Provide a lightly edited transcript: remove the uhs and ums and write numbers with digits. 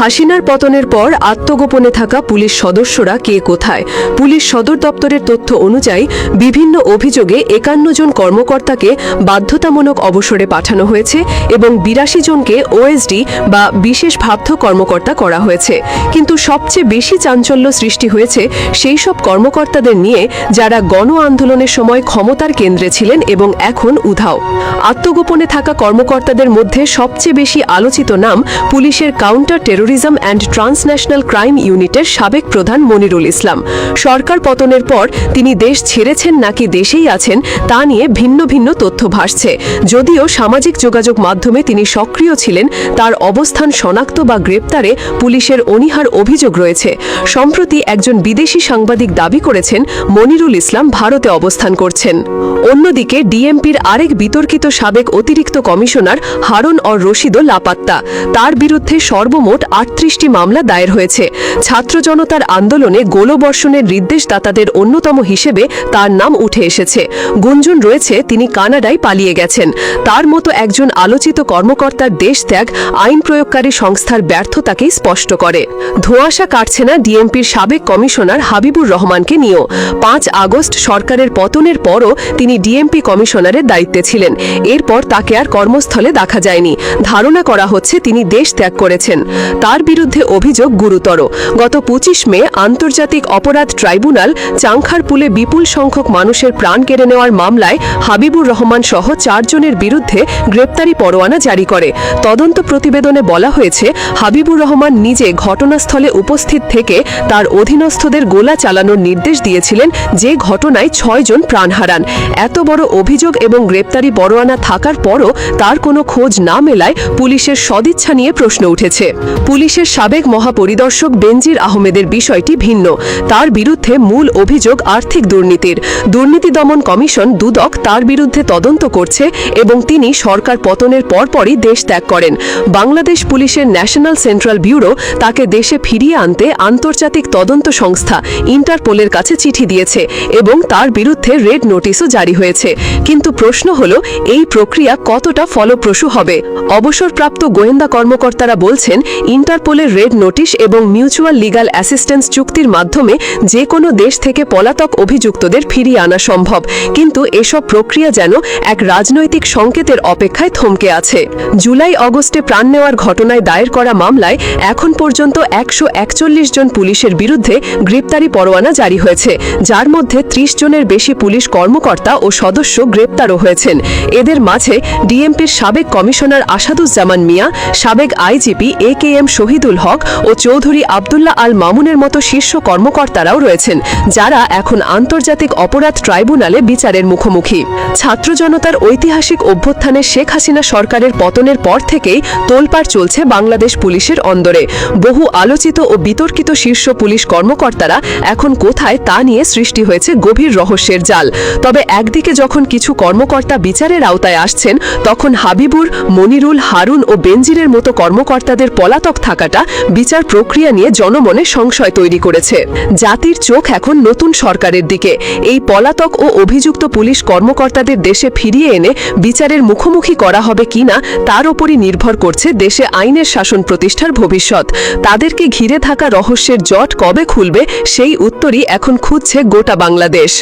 হাসিনার পতনের পর আত্মগোপনে থাকা পুলিশ সদস্যরা কে কোথায়? পুলিশ সদর দপ্তরের তথ্য অনুযায়ী বিভিন্ন অভিযোগে ৫১ জন কর্মকর্তাকে বাধ্যতামূলক অবসরে পাঠানো হয়েছে এবং ৮২ জনকে ওএসডি বা বিশেষ ভাব্য কর্মকর্তা করা হয়েছে। কিন্তু সবচেয়ে বেশি চাঞ্চল্য সৃষ্টি হয়েছে সেই সব কর্মকর্তাদের নিয়ে যারা গণ আন্দোলনের সময় ক্ষমতার কেন্দ্রে ছিলেন এবং এখন উধাও। আত্মগোপনে থাকা কর্মকর্তাদের মধ্যে সবচেয়ে বেশি আলোচিত নাম পুলিশের counter terrorism and transnational crime ইউনিটের সাবেক প্রধান মনিরুল ইসলাম। সরকার পতনের পর তিনি দেশ ছেড়েছেন নাকি দেশেই আছেন তা নিয়ে ভিন্ন ভিন্ন তথ্য ভাসছে। যদিও সামাজিক যোগাযোগ মাধ্যমে তিনি সক্রিয় ছিলেন, তার অবস্থান শনাক্ত বা গ্রেপ্তারে পুলিশের অনীহার অভিযোগ রয়েছে। সম্প্রতি একজন বিদেশি সাংবাদিক দাবি করেছেন মনিরুল ইসলাম ভারতে অবস্থান করছেন। অন্যদিকে ডিএমপির আরেক বিতর্কিত সাবেক অতিরিক্ত কমিশনার হারুন অর রশিদও লাপাত্তা। তার বিরুদ্ধে সর্বমোট ৩৮টি মামলা দায়ের হয়েছে। ছাত্র জনতার আন্দোলনে গোলবর্ষণের নির্দেশদাতাদের অন্যতম হিসেবে তার নাম উঠে এসেছে। গুঞ্জন রয়েছে তিনি কানাডায় পালিয়ে গেছেন। তার মতো একজন আলোচিত কর্মকর্তার দেশত্যাগ আইন প্রয়োগকারী সংস্থার ব্যর্থতাকেই স্পষ্ট করে। ধোঁয়াশা কাটছে না ডিএমপির সাবেক কমিশনার হাবিবুর রহমানকে নিয়েও। ৫ আগস্ট সরকারের পতনের পরও তিনি ডিএমপি কমিশনারের দায়িত্বে ছিলেন। এরপর তাকে আর কর্মস্থলে দেখা যায়নি। ধারণা করা হচ্ছে তিনি দেশ ত্যাগ করেছেন। তার বিরুদ্ধে অভিযোগ গুরুতর। গত ২৫ মে আন্তর্জাতিক অপরাধ ট্রাইব্যুনাল চাংখারপুলে বিপুল সংখ্যক মানুষের প্রাণ কেড়ে নেওয়ার মামলায় হাবিবুর রহমান সহ ৪ জনের বিরুদ্ধে গ্রেপ্তারি পরোয়ানা জারি করে। তদন্ত প্রতিবেদনে বলা হয়েছে হাবিবুর রহমান নিজে ঘটনাস্থলে উপস্থিত থেকে তার অধীনস্থদের গোলা চালানোর নির্দেশ দিয়েছিলেন, যে ঘটনায় ৬ জন প্রাণ হারান। এত বড় অভিযোগ এবং গ্রেপ্তারি পরোয়ানা থাকার পরও তার কোনো খোঁজ না মেলায় পুলিশের সদিচ্ছা নিয়ে প্রশ্ন উঠেছে। পুলিশের সাবেক মহাপরিদর্শক বেনজির আহমেদের বিষয়টি ভিন্ন। তার বিরুদ্ধে মূল অভিযোগ আর্থিক দুর্নীতির। দুর্নীতি দমন কমিশন দুদক তার বিরুদ্ধে তদন্ত করছে এবং তিনি সরকার পতনের পরপরই দেশ ত্যাগ করেন। বাংলাদেশ পুলিশের ন্যাশনাল সেন্ট্রাল ব্যুরো তাকে দেশে ফিরিয়ে আনতে আন্তর্জাতিক তদন্ত সংস্থা ইন্টারপোলের কাছে চিঠি দিয়েছে এবং তার বিরুদ্ধে রেড নোটিশও জারি হয়েছে। কিন্তু প্রশ্ন হল, এই প্রক্রিয়া কতটা ফলপ্রসূ হবে? অবসরপ্রাপ্ত গোয়েন্দা কর্মকর্তারা বলছেন ইন্টারপোলের রেড নোটিশ এবং মিউচুয়াল লিগ্যাল অ্যাসিস্ট্যান্স চুক্তির মাধ্যমে যে কোনো দেশ থেকে পলাতক অভিযুক্তদের ফিরিয়ে আনা সম্ভব। কিন্তু এসব প্রক্রিয়া যেন এক রাজনৈতিক সংকেতের অপেক্ষায় থমকে আছে। জুলাই অগস্টে প্রাণ নেওয়ার ঘটনায় দায়ের করা মামলায় এখন পর্যন্ত ১৪১ জন পুলিশের বিরুদ্ধে গ্রেপ্তারি পরোয়ানা জারি হয়েছে, যার মধ্যে ৩০ জনের বেশি পুলিশ কর্মকর্তা ও সদস্য গ্রেপ্তারও হয়েছেন। এদের মাঝে ডিএমপির সাবেক কমিশনার আসাদুজ্জামান মিয়া, সাবেক আইজিপি AKM শহীদুল হক ও চৌধুরী আবদুল্লাহ আল মামুনের মতো শীর্ষ কর্মকর্তারাও রয়েছেন, যারা এখন আন্তর্জাতিক অপরাধ ট্রাইব্যুনালে বিচারের মুখোমুখি। ছাত্র জনতার ঐতিহাসিক অভ্যুত্থানে শেখ হাসিনা সরকারের পতনের পর থেকেই তোলপাড় চলছে বাংলাদেশ পুলিশের অন্দরে। বহু আলোচিত ও বিতর্কিত শীর্ষ পুলিশ কর্মকর্তারা এখন কোথায় তা নিয়ে সৃষ্টি হয়েছে গভীর রহস্যের জাল। তবে একদিকে যখন কিছু কর্মকর্তা বিচারের আওতায় আসছেন, তখন হাবিবুর, মনিরুল, হারুন ও বেনজিরের মতো কর্মকর্তাদের পলাতক থাকাটা বিচার প্রক্রিয়া নিয়ে জনমনে সংশয় তৈরি করেছে। জাতির চোখ এখন নতুন সরকারের দিকে। এই পলাতক ও অভিযুক্ত পুলিশ কর্মকর্তাদের দেশে ফিরিয়ে এনে বিচারের মুখোমুখি করা হবে কিনা তার উপরই নির্ভর করছে দেশে আইনের শাসন প্রতিষ্ঠার ভবিষ্যৎ। তাদেরকে ঘিরে থাকা রহস্যের জট কবে খুলবে সেই উত্তরই এখন খুঁজছে গোটা বাংলাদেশ।